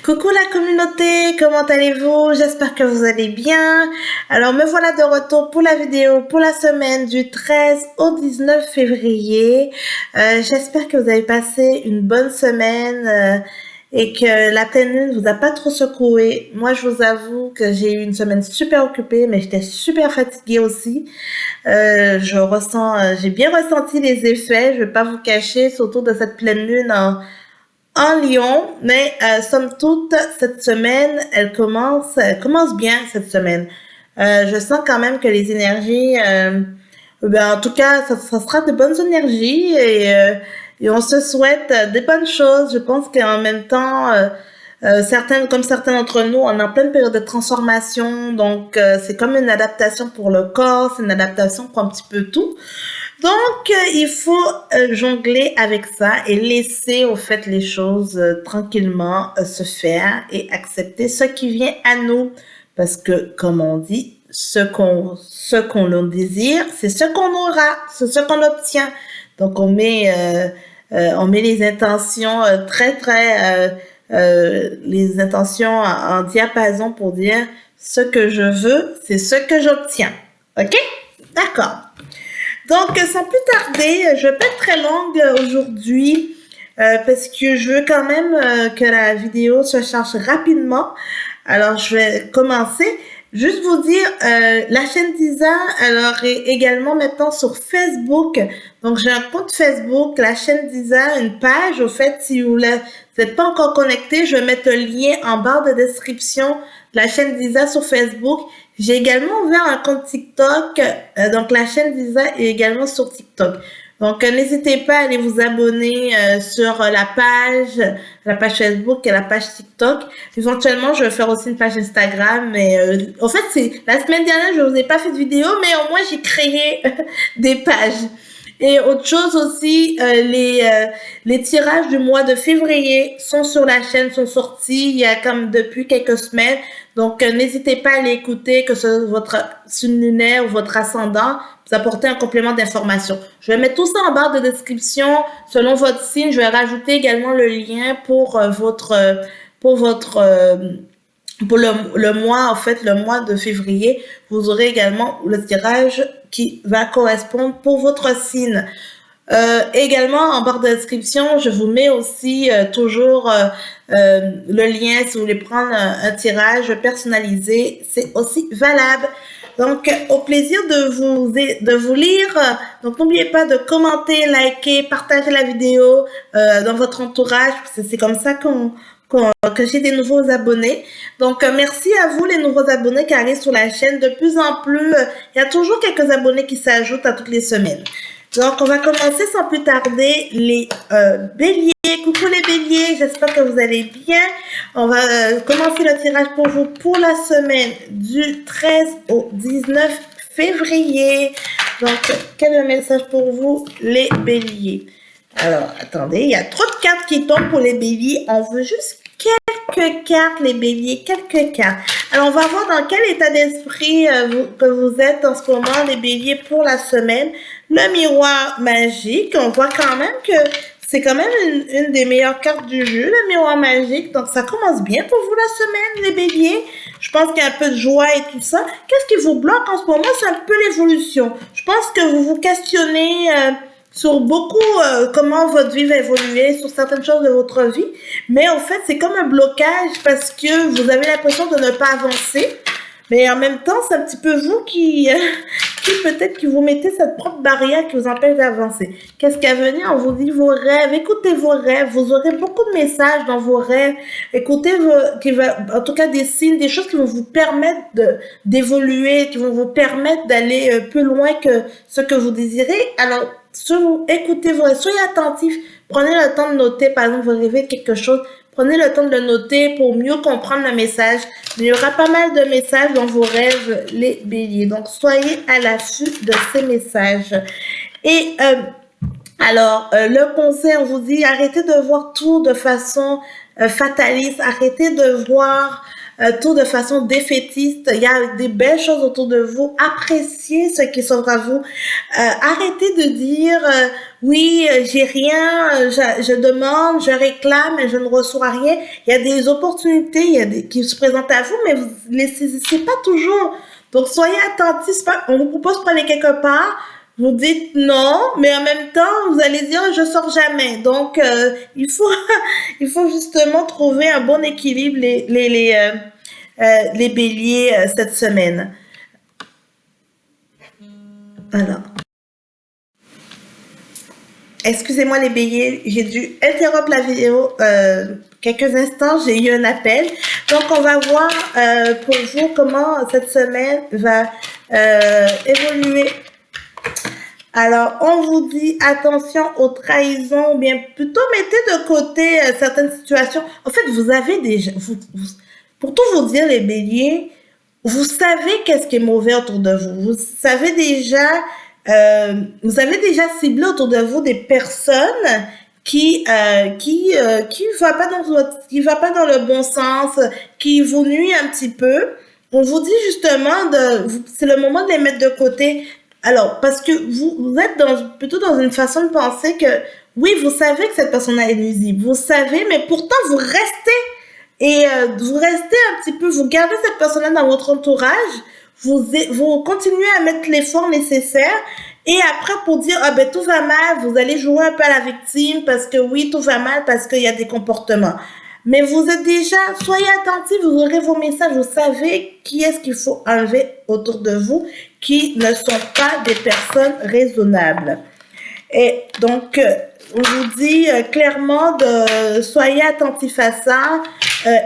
Coucou la communauté, comment allez-vous? J'espère que vous allez bien. Alors me voilà de retour pour la vidéo pour la semaine du 13 au 19 février. J'espère que vous avez passé une bonne semaine et que la pleine lune vous a pas trop secoué. Moi je vous avoue que j'ai eu une semaine super occupée mais j'étais super fatiguée aussi. J'ai bien ressenti les effets, je vais pas vous cacher, surtout de cette pleine lune en Lyon, mais somme toute, cette semaine, elle commence bien cette semaine. Je sens quand même que les énergies, en tout cas, ça sera de bonnes énergies et on se souhaite des bonnes choses. Je pense qu'en même temps, comme certains d'entre nous, on est en pleine période de transformation, donc c'est comme une adaptation pour le corps, c'est une adaptation pour un petit peu tout. Donc, il faut jongler avec ça et laisser au fait les choses tranquillement se faire et accepter ce qui vient à nous. Parce que, comme on dit, ce qu'on désire, c'est ce qu'on aura, c'est ce qu'on obtient. Donc, on met les intentions les intentions en diapason pour dire ce que je veux, c'est ce que j'obtiens. OK? D'accord. Donc, sans plus tarder, je vais pas être très longue aujourd'hui parce que je veux quand même que la vidéo se charge rapidement. Alors, je vais commencer. Juste vous dire, la chaîne d'Isa, elle est également maintenant sur Facebook. Donc, j'ai un compte Facebook, la chaîne d'Isa, une page. Au fait, si vous n'êtes pas encore connecté, je vais mettre le lien en barre de description de la chaîne d'Isa sur Facebook. J'ai également ouvert un compte TikTok, donc la chaîne d'Isa est également sur TikTok. Donc n'hésitez pas à aller vous abonner sur la page Facebook et la page TikTok. Éventuellement, je vais faire aussi une page Instagram. Mais en fait, c'est la semaine dernière, je vous ai pas fait de vidéo, mais au moins j'ai créé des pages. Et autre chose aussi, les tirages du mois de février sont sur la chaîne, sont sortis il y a comme depuis quelques semaines. Donc, n'hésitez pas à l'écouter, que ce soit votre signe lunaire ou votre ascendant, vous apporter un complément d'information. Je vais mettre tout ça en barre de description. Selon votre signe, je vais rajouter également le lien pour le mois, en fait, le mois de février. Vous aurez également le tirage qui va correspondre pour votre signe. Également, en barre de description, je vous mets aussi toujours le lien si vous voulez prendre un tirage personnalisé. C'est aussi valable. Donc, au plaisir de vous lire. Donc, n'oubliez pas de commenter, liker, partager la vidéo dans votre entourage. C'est comme ça que j'ai des nouveaux abonnés. Donc, merci à vous, les nouveaux abonnés qui arrivent sur la chaîne. De plus en plus, il y a toujours quelques abonnés qui s'ajoutent à toutes les semaines. Donc, on va commencer sans plus tarder les béliers. Coucou les béliers, j'espère que vous allez bien. On va commencer le tirage pour vous pour la semaine du 13 au 19 février. Donc, quel est le message pour vous, les béliers? Alors, attendez, il y a trop de cartes qui tombent pour les béliers. On veut juste quelques cartes, les béliers, quelques cartes. Alors, on va voir dans quel état d'esprit que vous êtes en ce moment, les béliers, pour la semaine. Le miroir magique, on voit quand même que c'est quand même une des meilleures cartes du jeu, le miroir magique. Donc, ça commence bien pour vous la semaine, les béliers. Je pense qu'il y a un peu de joie et tout ça. Qu'est-ce qui vous bloque en ce moment? C'est un peu l'évolution. Je pense que vous vous questionnez sur beaucoup comment votre vie va évoluer, sur certaines choses de votre vie. Mais en fait, c'est comme un blocage parce que vous avez l'impression de ne pas avancer. Mais en même temps, c'est un petit peu vous qui peut-être qui vous mettez cette propre barrière qui vous empêche d'avancer. Qu'est-ce qu'à venir? On vous dit vos rêves. Écoutez vos rêves. Vous aurez beaucoup de messages dans vos rêves. Écoutez en tout cas des signes, des choses qui vont vous permettre d'évoluer, qui vont vous permettre d'aller plus loin que ce que vous désirez. Alors, écoutez vos rêves. Soyez attentifs. Prenez le temps de noter, par exemple, vous rêvez quelque chose. Prenez le temps de le noter pour mieux comprendre le message. Il y aura pas mal de messages dans vos rêves, les béliers. Donc, soyez à l'affût de ces messages. Et le conseil, on vous dit, arrêtez de voir tout de façon fataliste. Arrêtez de voir tout de façon défaitiste. Il y a des belles choses autour de vous. Appréciez ce qui s'offre à vous. Arrêtez de dire oui, j'ai rien, je demande, je réclame et je ne reçois rien. Il y a des opportunités, qui se présentent à vous, mais vous ne les saisissez pas toujours. Donc, soyez attentifs. On vous propose pour aller quelque part. Vous dites non, mais en même temps, vous allez dire je sors jamais. Donc, il faut, il faut justement trouver un bon équilibre les béliers cette semaine. Alors, excusez-moi les béliers, j'ai dû interrompre la vidéo quelques instants, j'ai eu un appel. Donc, on va voir pour vous comment cette semaine va évoluer. Alors, on vous dit attention aux trahisons, ou bien plutôt mettez de côté certaines situations. En fait, vous avez déjà, pour tout vous dire les béliers, vous savez qu'est-ce qui est mauvais autour de vous. Vous savez déjà, vous avez déjà ciblé autour de vous des personnes qui va pas dans le bon sens, qui vous nuit un petit peu. On vous dit justement c'est le moment de les mettre de côté. Alors, parce que vous êtes plutôt dans une façon de penser que, oui, vous savez que cette personne-là est nuisible. Vous savez, mais pourtant, vous restez. Et vous restez un petit peu, vous gardez cette personne-là dans votre entourage. Vous continuez à mettre l'effort nécessaire. Et après, pour dire, ah ben, tout va mal, vous allez jouer un peu à la victime parce que oui, tout va mal parce qu'il y a des comportements. Mais vous êtes déjà, soyez attentifs, vous aurez vos messages, vous savez qui est-ce qu'il faut enlever autour de vous, qui ne sont pas des personnes raisonnables. Et donc, on vous dit clairement soyez attentifs à ça,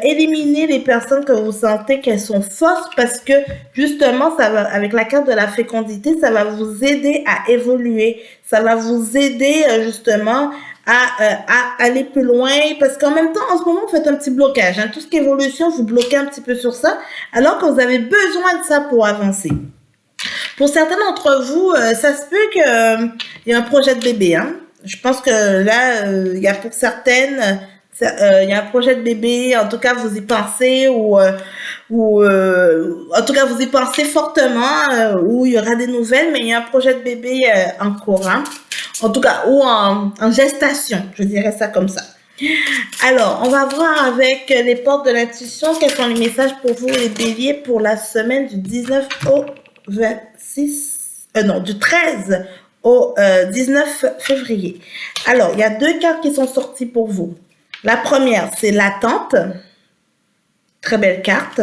éliminez les personnes que vous sentez qu'elles sont fausses parce que justement, ça va, avec la carte de la fécondité, ça va vous aider à évoluer, ça va vous aider justement à aller plus loin parce qu'en même temps, en ce moment, vous faites un petit blocage. Tout ce qui est évolution, vous bloquez un petit peu sur ça alors que vous avez besoin de ça pour avancer. Pour certains d'entre vous, ça se peut qu'il y ait un projet de bébé. Je pense que là, il y a pour certaines, il y a un projet de bébé. En tout cas, vous y pensez ou en tout cas, vous y pensez fortement où il y aura des nouvelles, mais il y a un projet de bébé en cours. En tout cas, ou en gestation, je dirais ça comme ça. Alors, on va voir avec les portes de l'intuition quels sont les messages pour vous les béliers pour la semaine du 19 au 13 au 19 février. Alors, il y a 2 cartes qui sont sorties pour vous. La première, c'est l'attente. Très belle carte.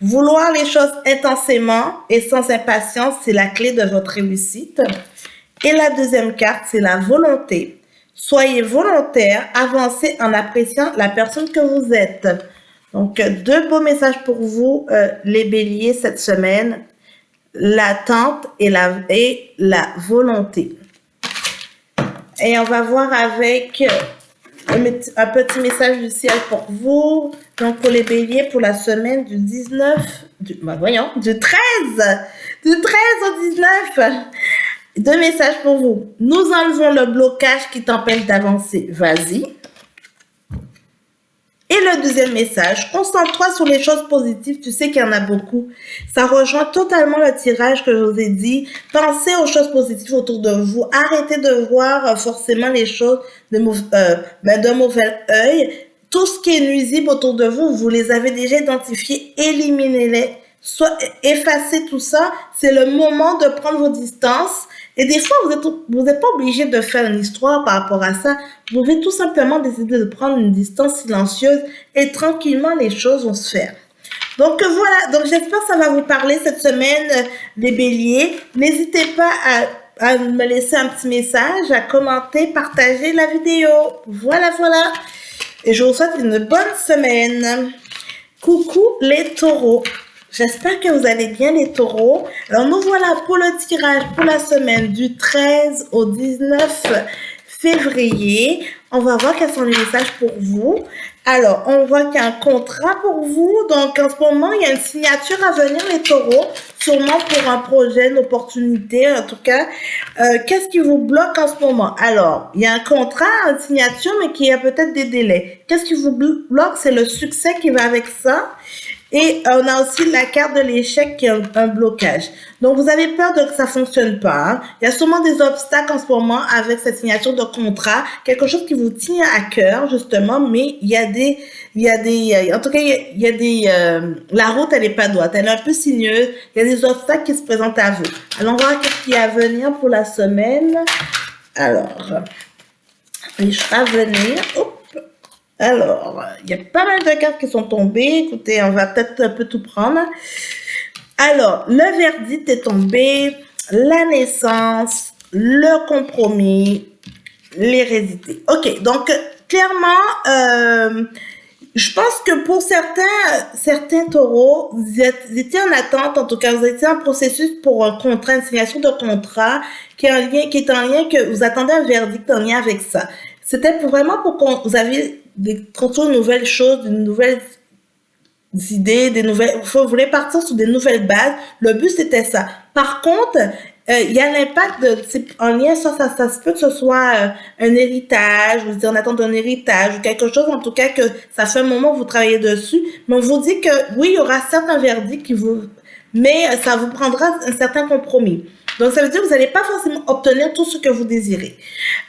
Vouloir les choses intensément et sans impatience, c'est la clé de votre réussite. Et la deuxième carte, c'est la volonté. Soyez volontaire, avancez en appréciant la personne que vous êtes. Donc, 2 beaux messages pour vous, les béliers, cette semaine. L'attente et la volonté. Et on va voir avec un petit message du ciel pour vous. Donc, pour les béliers, pour la semaine du 13 au 19. 2 messages pour vous. Nous enlevons le blocage qui t'empêche d'avancer. Vas-y. Et le deuxième message, concentre-toi sur les choses positives. Tu sais qu'il y en a beaucoup. Ça rejoint totalement le tirage que je vous ai dit. Pensez aux choses positives autour de vous. Arrêtez de voir forcément les choses d'un mauvais œil. Tout ce qui est nuisible autour de vous, vous les avez déjà identifiés. Éliminez-les. Soit effacez tout ça. C'est le moment de prendre vos distances. Et des fois, vous êtes pas obligé de faire une histoire par rapport à ça. Vous pouvez tout simplement décider de prendre une distance silencieuse et tranquillement, les choses vont se faire. Donc voilà, donc j'espère que ça va vous parler cette semaine, les béliers. N'hésitez pas à me laisser un petit message, à commenter, partager la vidéo. Voilà. Et je vous souhaite une bonne semaine. Coucou les taureaux. J'espère que vous allez bien les taureaux. Alors nous voilà pour le tirage pour la semaine du 13 au 19 février. On va voir quels sont les messages pour vous. Alors, on voit qu'il y a un contrat pour vous. Donc, en ce moment, il y a une signature à venir, les taureaux. Sûrement pour un projet, une opportunité, en tout cas. Qu'est-ce qui vous bloque en ce moment? Alors, il y a un contrat, une signature, mais qui a peut-être des délais. Qu'est-ce qui vous bloque? C'est le succès qui va avec ça. Et on a aussi la carte de l'échec qui est un blocage. Donc, vous avez peur de que ça fonctionne pas. Hein. Il y a sûrement des obstacles en ce moment avec cette signature de contrat, quelque chose qui vous tient à cœur, justement, mais en tout cas, il y a des, la route, elle est pas droite, elle est un peu sinueuse, il y a des obstacles qui se présentent à vous. Allons voir ce qui est à venir pour la semaine. Alors, les choix à venir, hop. Alors, il y a pas mal de cartes qui sont tombées. Écoutez, on va peut-être un peu tout prendre. Alors, le verdict est tombé, la naissance, le compromis, l'hérédité. Ok, donc clairement, je pense que pour certains taureaux, vous étiez en attente, en tout cas, vous étiez en processus pour un contrat, une signation de contrat qui est en lien, que vous attendez un verdict en lien avec ça. C'était vraiment pour que vous aviez construire de nouvelles choses, de nouvelles idées, vous voulez partir sur des nouvelles bases. Le but, c'était ça. Par contre, il y a l'impact en lien, ça se peut que ce soit un héritage, vous en attente d'un héritage, ou quelque chose, en tout cas, que ça fait un moment que vous travaillez dessus, mais on vous dit que oui, il y aura certains verdicts mais ça vous prendra un certain compromis. Donc, ça veut dire que vous n'allez pas forcément obtenir tout ce que vous désirez.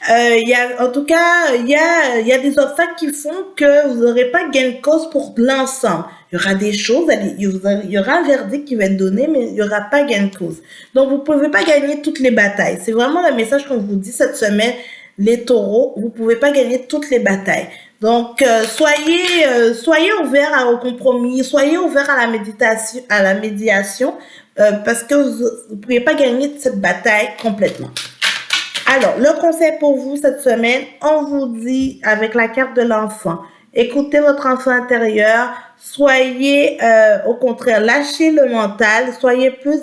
Il y a des obstacles qui font que vous n'aurez pas gain de cause pour l'ensemble. Il y aura des choses, il y aura un verdict qui va être donné, mais il n'y aura pas gain de cause. Donc, vous ne pouvez pas gagner toutes les batailles. C'est vraiment le message qu'on vous dit cette semaine, les taureaux, vous ne pouvez pas gagner toutes les batailles. Donc, soyez ouverts au compromis, soyez ouverts à la médiation, parce que vous ne pourriez pas gagner cette bataille complètement. Alors, le conseil pour vous cette semaine, on vous dit avec la carte de l'enfant, écoutez votre enfant intérieur, soyez au contraire, lâchez le mental, soyez plus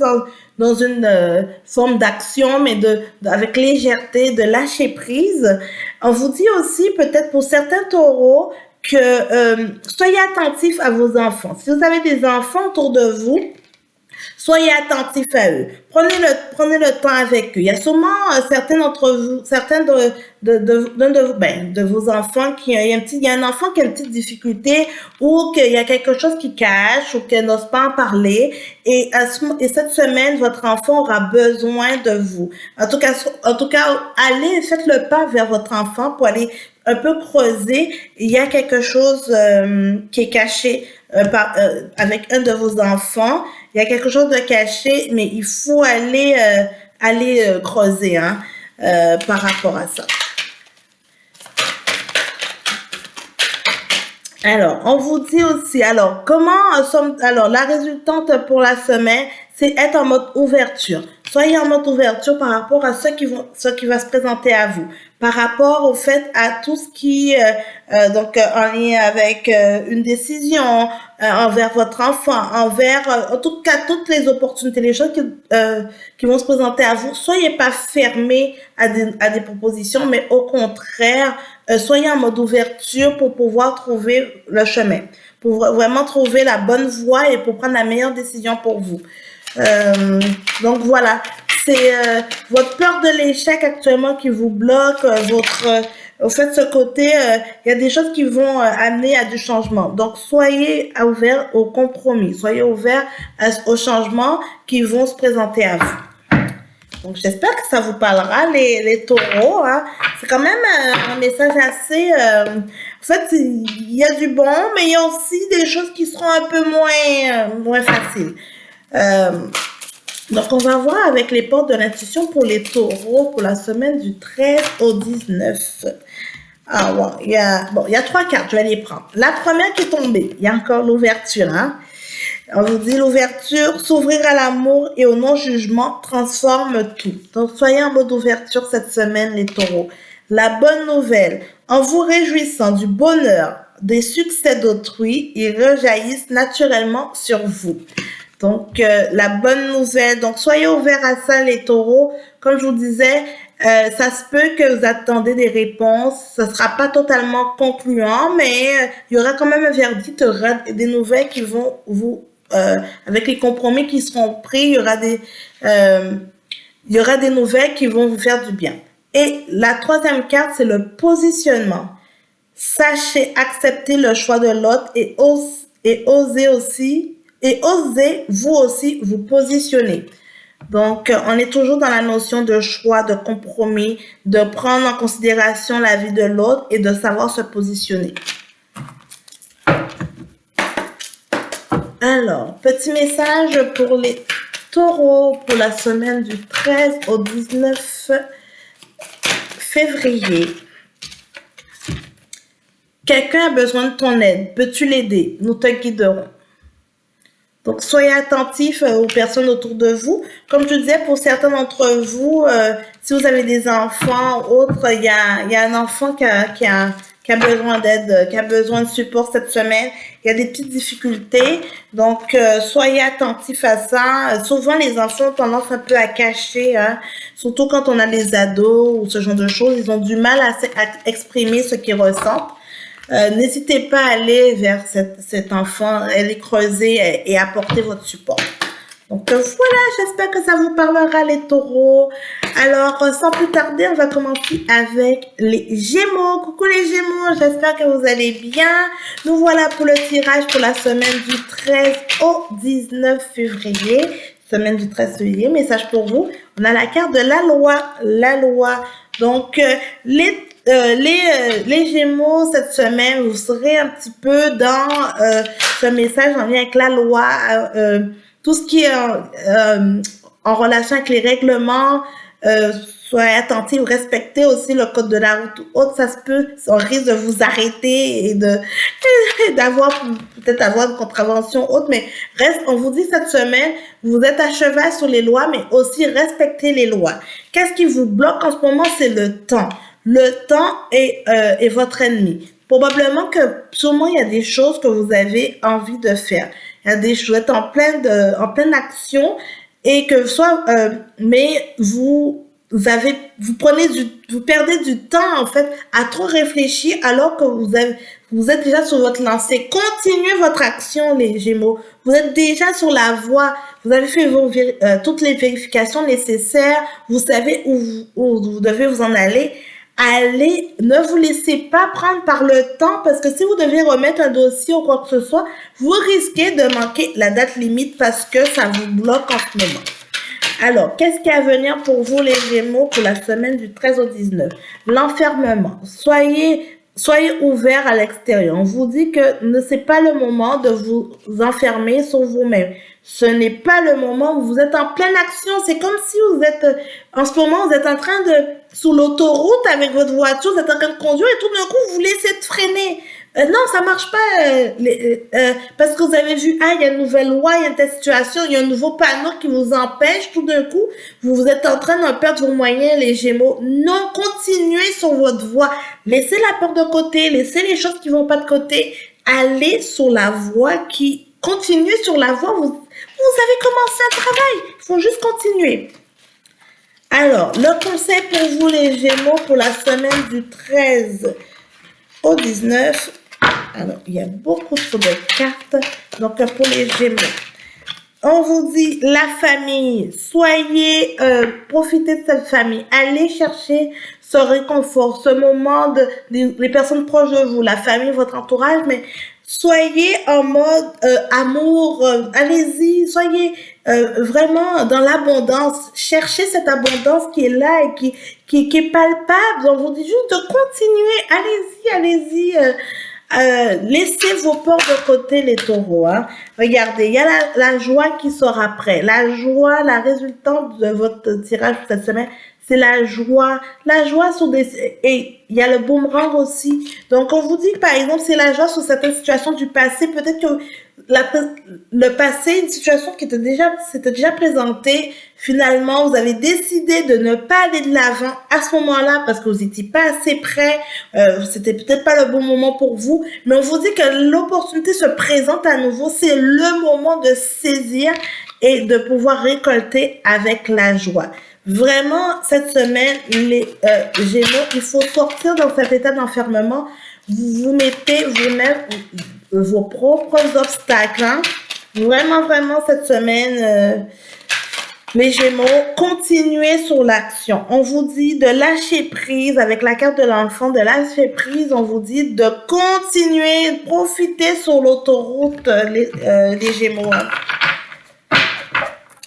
dans une forme d'action, mais avec légèreté, de lâcher prise. On vous dit aussi, peut-être pour certains taureaux, que soyez attentifs à vos enfants. Si vous avez des enfants autour de vous, soyez attentifs à eux. Prenez le temps avec eux. Il y a sûrement certains d'entre vous, certains de vos enfants il y a un enfant qui a une petite difficulté ou qu'il y a quelque chose qui cache ou qu'elle n'ose pas en parler. Et cette semaine, votre enfant aura besoin de vous. En tout cas, allez, faites le pas vers votre enfant pour aller un peu creuser. Il y a quelque chose qui est caché avec un de vos enfants. Il y a quelque chose de caché, mais il faut aller creuser par rapport à ça. Alors, on vous dit aussi, alors, la résultante pour la semaine, c'est être en mode ouverture. Soyez en mode ouverture par rapport à ce qui va se présenter à vous. Par rapport au fait à tout ce qui en lien avec une décision envers votre enfant, en tout cas toutes les opportunités, les choses qui vont se présenter à vous. Soyez pas fermés à des propositions, mais au contraire, soyez en mode ouverture pour pouvoir trouver le chemin, pour vraiment trouver la bonne voie et pour prendre la meilleure décision pour vous. Donc voilà, c'est votre peur de l'échec actuellement qui vous bloque, au fait, ce côté, il y a des choses qui vont amener à du changement. Donc, soyez ouverts au compromis, soyez ouverts aux changements qui vont se présenter à vous. Donc, j'espère que ça vous parlera, les taureaux. Hein. C'est quand même un message assez... en fait, il y a du bon, mais il y a aussi des choses qui seront un peu moins faciles. Donc, on va voir avec les portes de l'intuition pour les taureaux pour la semaine du 13 au 19. Ah, bon, il y a 3 cartes, je vais les prendre. La première qui est tombée, il y a encore l'ouverture. Hein? On vous dit l'ouverture, s'ouvrir à l'amour et au non-jugement transforme tout. Donc, soyez en mode ouverture cette semaine, les taureaux. La bonne nouvelle, en vous réjouissant du bonheur, des succès d'autrui, ils rejaillissent naturellement sur vous. Donc, la bonne nouvelle, donc soyez ouverts à ça, les taureaux. Comme je vous disais, ça se peut que vous attendez des réponses. Ça sera pas totalement concluant, mais il y aura quand même un verdict, il y aura des nouvelles qui vont avec les compromis qui seront pris, il y aura des nouvelles qui vont vous faire du bien. Et la troisième carte, c'est le positionnement. Sachez accepter le choix de l'autre et osez vous aussi vous positionner. Donc, on est toujours dans la notion de choix, de compromis, de prendre en considération la vie de l'autre et de savoir se positionner. Alors, petit message pour les taureaux pour la semaine du 13 au 19 février. Quelqu'un a besoin de ton aide. Peux-tu l'aider? Nous te guiderons. Donc, soyez attentifs aux personnes autour de vous. Comme je disais, pour certains d'entre vous, si vous avez des enfants ou autres, il y a un enfant qui a besoin d'aide, qui a besoin de support cette semaine. Il y a des petites difficultés. Donc, soyez attentifs à ça. Souvent, les enfants ont tendance un peu à cacher, hein, surtout quand on a des ados ou ce genre de choses. Ils ont du mal à exprimer ce qu'ils ressentent. N'hésitez pas à aller vers cet enfant, aller creuser et apporter votre support. Donc voilà, j'espère que ça vous parlera les taureaux. Alors, sans plus tarder, on va commencer avec les Gémeaux. Coucou les Gémeaux, j'espère que vous allez bien. Nous voilà pour le tirage pour la semaine du 13 au 19 février. Semaine du 13 février, message pour vous. On a la carte de la loi. La loi. Donc, les Gémeaux, cette semaine, vous serez un petit peu dans ce message en lien avec la loi, tout ce qui est en relation avec les règlements, soyez attentifs, respectez aussi le code de la route ou autre, ça se peut, on risque de vous arrêter et d'avoir, peut-être avoir une contravention autre, mais on vous dit cette semaine, vous êtes à cheval sur les lois, mais aussi respectez les lois. Qu'est-ce qui vous bloque en ce moment? C'est le temps. Le temps est votre ennemi. Probablement que, sûrement, il y a des choses que vous avez envie de faire. Il y a des choses, vous êtes en pleine action et que mais vous perdez du temps, en fait, à trop réfléchir alors que vous êtes déjà sur votre lancée. Continuez votre action, les Gémeaux. Vous êtes déjà sur la voie. Vous avez fait toutes les vérifications nécessaires. Vous savez où vous devez vous en aller. Allez, ne vous laissez pas prendre par le temps parce que si vous devez remettre un dossier ou quoi que ce soit, vous risquez de manquer la date limite parce que ça vous bloque en ce moment. Alors, qu'est-ce qui est à venir pour vous les Gémeaux pour la semaine du 13 au 19? L'enfermement. Soyez ouverts à l'extérieur. On vous dit que ce n'est pas le moment de vous enfermer sur vous-même. Ce n'est pas le moment où vous êtes en pleine action. C'est comme si en ce moment, vous êtes en train sous l'autoroute avec votre voiture, vous êtes en train de conduire et tout d'un coup, vous laissez de freiner. Non, ça marche pas, parce que vous avez vu, il y a une nouvelle loi, il y a une telle situation, il y a un nouveau panneau qui vous empêche, tout d'un coup, vous êtes en train de perdre vos moyens, les Gémeaux. Non, continuez sur votre voie. Laissez la peur de côté, laissez les choses qui vont pas de côté. Allez sur la voie continuez sur la voie. Vous avez commencé un travail. Il faut juste continuer. Alors, le conseil pour vous, les Gémeaux, pour la semaine du 13 au 19. Alors, il y a beaucoup de cartes. Donc, pour les Gémeaux, on vous dit la famille. Profitez de cette famille. Allez chercher ce réconfort, ce moment les personnes proches de vous, la famille, votre entourage, mais soyez en mode amour, allez-y, soyez vraiment dans l'abondance. Cherchez cette abondance qui est là et qui est palpable. On vous dit juste de continuer. Allez-y. Laissez vos peurs de côté, les taureaux. Hein. Regardez, il y a la joie qui sort après. La joie, la résultante de votre tirage cette semaine, c'est la joie. La joie sur et il y a le boomerang aussi. Donc, on vous dit que, par exemple, c'est la joie sur certaines situations du passé. Peut-être que le passé, une situation qui s'était déjà présentée, finalement, vous avez décidé de ne pas aller de l'avant à ce moment-là parce que vous n'étiez pas assez prêt, c'était peut-être pas le bon moment pour vous, mais on vous dit que l'opportunité se présente à nouveau, c'est le moment de saisir et de pouvoir récolter avec la joie. Vraiment, cette semaine, les Gémeaux, il faut sortir dans cet état d'enfermement. Vous mettez vous-même vos propres obstacles. Hein. Vraiment, cette semaine, Les Gémeaux, continuez sur l'action. On vous dit de lâcher prise avec la carte de l'enfant, de lâcher prise. On vous dit de continuer, profiter sur l'autoroute, les Gémeaux.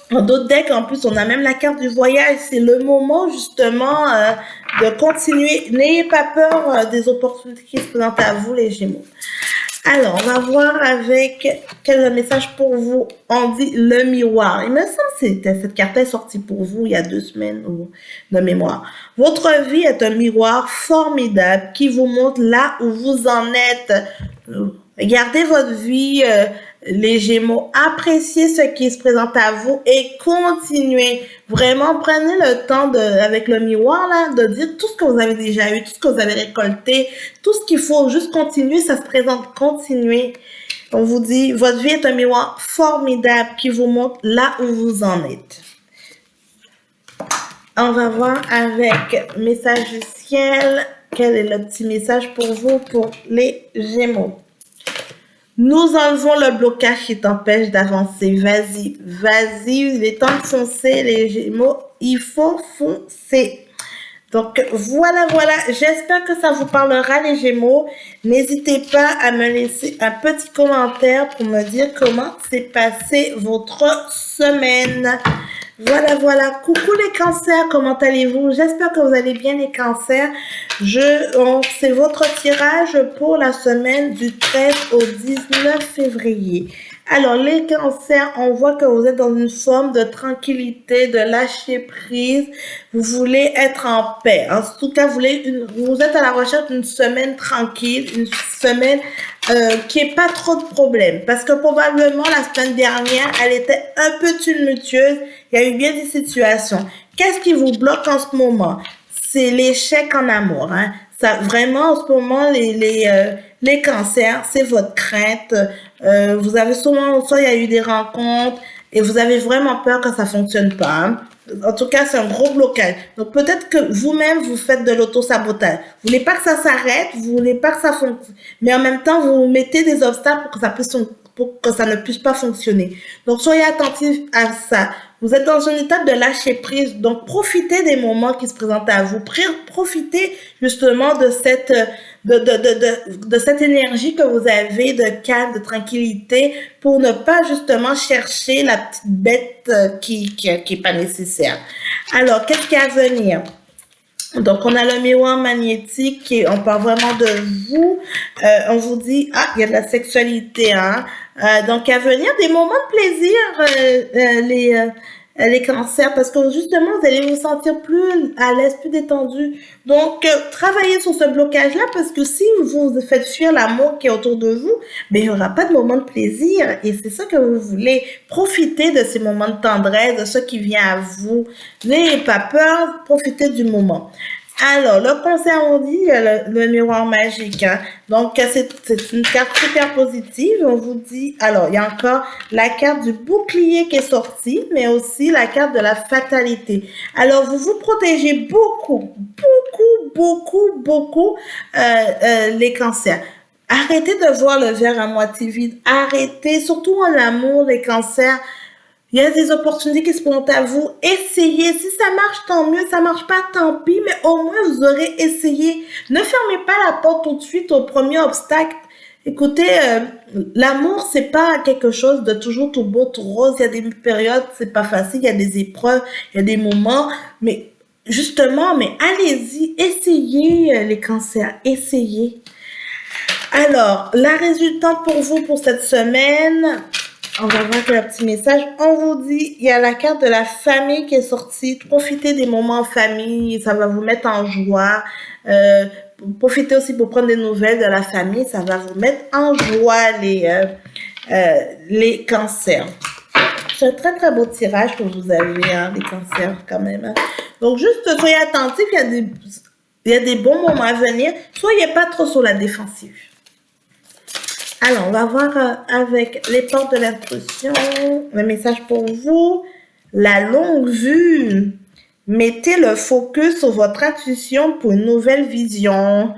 Dans d'autres decks, en plus, on a même la carte du voyage. C'est le moment, justement, de continuer. N'ayez pas peur des opportunités qui se présentent à vous, les Gémeaux. Alors, on va voir avec quel message pour vous. On dit le miroir. Il me semble que cette carte est sortie pour vous il y a 2 semaines de mémoire. Votre vie est un miroir formidable qui vous montre là où vous en êtes. Regardez votre vie, les Gémeaux. Appréciez ce qui se présente à vous et continuez. Vraiment, prenez le temps avec le miroir, là, de dire tout ce que vous avez déjà eu, tout ce que vous avez récolté, tout ce qu'il faut. Juste continuer, ça se présente. Continuez. On vous dit, votre vie est un miroir formidable qui vous montre là où vous en êtes. On va voir avec message du ciel. Quel est le petit message pour vous, pour les Gémeaux? Nous enlevons le blocage qui t'empêche d'avancer. Vas-y, vas-y, il est temps de foncer, les Gémeaux. Il faut foncer. Donc, voilà. J'espère que ça vous parlera, les Gémeaux. N'hésitez pas à me laisser un petit commentaire pour me dire comment s'est passée votre semaine. Voilà. Coucou les cancers, comment allez-vous? J'espère que vous allez bien, les cancers. C'est votre tirage pour la semaine du 13 au 19 février. Alors, les cancers, on voit que vous êtes dans une forme de tranquillité, de lâcher prise. Vous voulez être en paix. En tout cas, vous êtes à la recherche d'une semaine tranquille, une semaine qui n'ait pas trop de problèmes. Parce que probablement, la semaine dernière, elle était un peu tumultueuse. Il y a eu bien des situations. Qu'est-ce qui vous bloque en ce moment? C'est l'échec en amour. Hein? Ça, vraiment, en ce moment, les cancers, c'est votre crainte. Vous avez soit il y a eu des rencontres et vous avez vraiment peur que ça fonctionne pas. Hein? En tout cas, c'est un gros blocage. Donc, peut-être que vous-même, vous faites de l'auto-sabotage. Vous voulez pas que ça s'arrête, vous voulez pas que ça fonctionne. Mais en même temps, vous mettez des obstacles pour que ça ne puisse pas fonctionner. Donc, soyez attentifs à ça. Vous êtes dans une étape de lâcher prise. Donc, profitez des moments qui se présentent à vous. Profitez justement de cette énergie que vous avez de calme, de tranquillité pour ne pas justement chercher la petite bête qui est pas nécessaire. Alors, qu'est-ce qu'il y a à venir? Donc, on a le miroir magnétique et on parle vraiment de vous. On vous dit, il y a de la sexualité, hein. Donc, à venir, des moments de plaisir, les cancers, parce que justement, vous allez vous sentir plus à l'aise, plus détendu. Donc, travaillez sur ce blocage-là, parce que si vous faites fuir l'amour qui est autour de vous, ben, il n'y aura pas de moment de plaisir. Et c'est ça que vous voulez. Profitez de ces moments de tendresse, de ce qui vient à vous. N'ayez pas peur, profitez du moment. Alors, le conseil, on dit le miroir magique. Hein. Donc, c'est une carte super positive. On vous dit, alors, il y a encore la carte du bouclier qui est sortie, mais aussi la carte de la fatalité. Alors, vous vous protégez beaucoup, les cancers. Arrêtez de voir le verre à moitié vide. Arrêtez, surtout en amour, les cancers. Il y a des opportunités qui se présentent à vous. Essayez. Si ça marche, tant mieux. Ça marche pas, tant pis. Mais au moins, vous aurez essayé. Ne fermez pas la porte tout de suite au premier obstacle. Écoutez, l'amour, c'est pas quelque chose de toujours tout beau, tout rose. Il y a des périodes, c'est pas facile. Il y a des épreuves, il y a des moments. Mais justement, allez-y. Essayez, les cancers. Essayez. Alors, la résultante pour vous pour cette semaine... On va voir le petit message. On vous dit, il y a la carte de la famille qui est sortie. Profitez des moments en famille, ça va vous mettre en joie. Profitez aussi pour prendre des nouvelles de la famille, ça va vous mettre en joie, les cancers. C'est un très très beau tirage que vous avez, hein, les cancers quand même. Hein. Donc juste soyez attentifs, il y a des bons moments à venir. Soyez pas trop sur la défensive. Alors, on va voir avec les portes de l'intuition, le message pour vous, la longue vue. Mettez le focus sur votre intuition pour une nouvelle vision.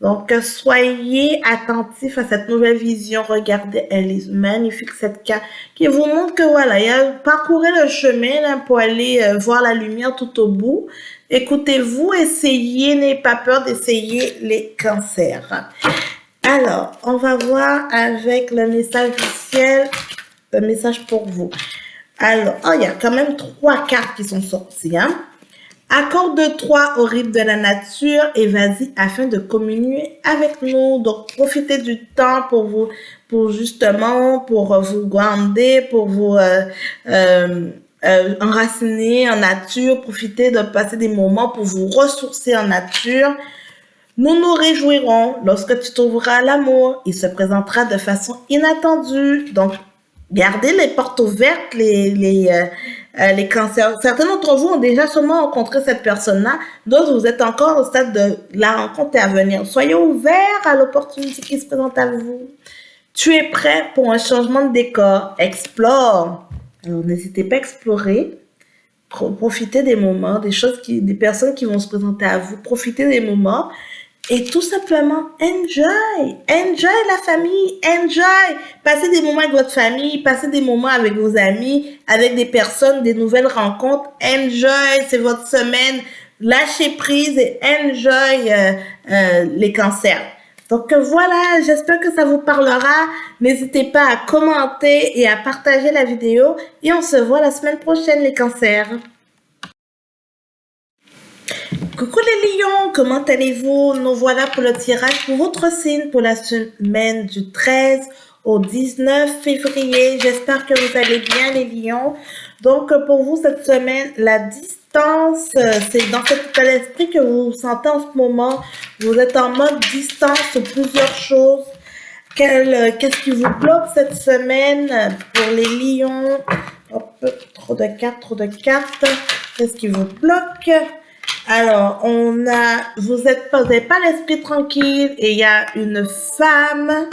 Donc, soyez attentifs à cette nouvelle vision. Regardez, elle est magnifique, cette carte qui vous montre que voilà, il y a parcourez le chemin là, pour aller voir la lumière tout au bout. Écoutez-vous, essayez, n'ayez pas peur d'essayer les cancers. Alors, on va voir avec le message du ciel, le message pour vous. Alors, oh, il y a quand même 3 cartes qui sont sorties, hein. Accorde-toi au rythme de la nature et vas-y afin de communier avec nous. Donc, profitez du temps pour vous, pour vous grounder, pour vous enraciner en nature. Profitez de passer des moments pour vous ressourcer en nature. Nous nous réjouirons lorsque tu trouveras l'amour. Il se présentera de façon inattendue. Donc, gardez les portes ouvertes, les cancers. Certains d'entre vous ont déjà sûrement rencontré cette personne-là. D'autres, vous êtes encore au stade de la rencontre à venir. Soyez ouverts à l'opportunité qui se présente à vous. Tu es prêt pour un changement de décor. Explore. Alors, n'hésitez pas à explorer. Profitez des moments, des personnes qui vont se présenter à vous. Profitez des moments. Et tout simplement, enjoy la famille, enjoy, passez des moments avec votre famille, passez des moments avec vos amis, avec des personnes, des nouvelles rencontres, enjoy, c'est votre semaine, lâchez prise et enjoy les cancers. Donc voilà, j'espère que ça vous parlera, n'hésitez pas à commenter et à partager la vidéo et on se voit la semaine prochaine les cancers. Coucou les lions, comment allez-vous? Nous voilà pour le tirage pour votre signe pour la semaine du 13 au 19 février. J'espère que vous allez bien les lions. Donc pour vous cette semaine, la distance, c'est dans cet état d'esprit que vous vous sentez en ce moment. Vous êtes en mode distance sur plusieurs choses. Qu'est-ce qui vous bloque cette semaine pour les lions? Hop, trop de cartes. Qu'est-ce qui vous bloque? Alors, vous n'avez pas l'esprit tranquille et il y a une femme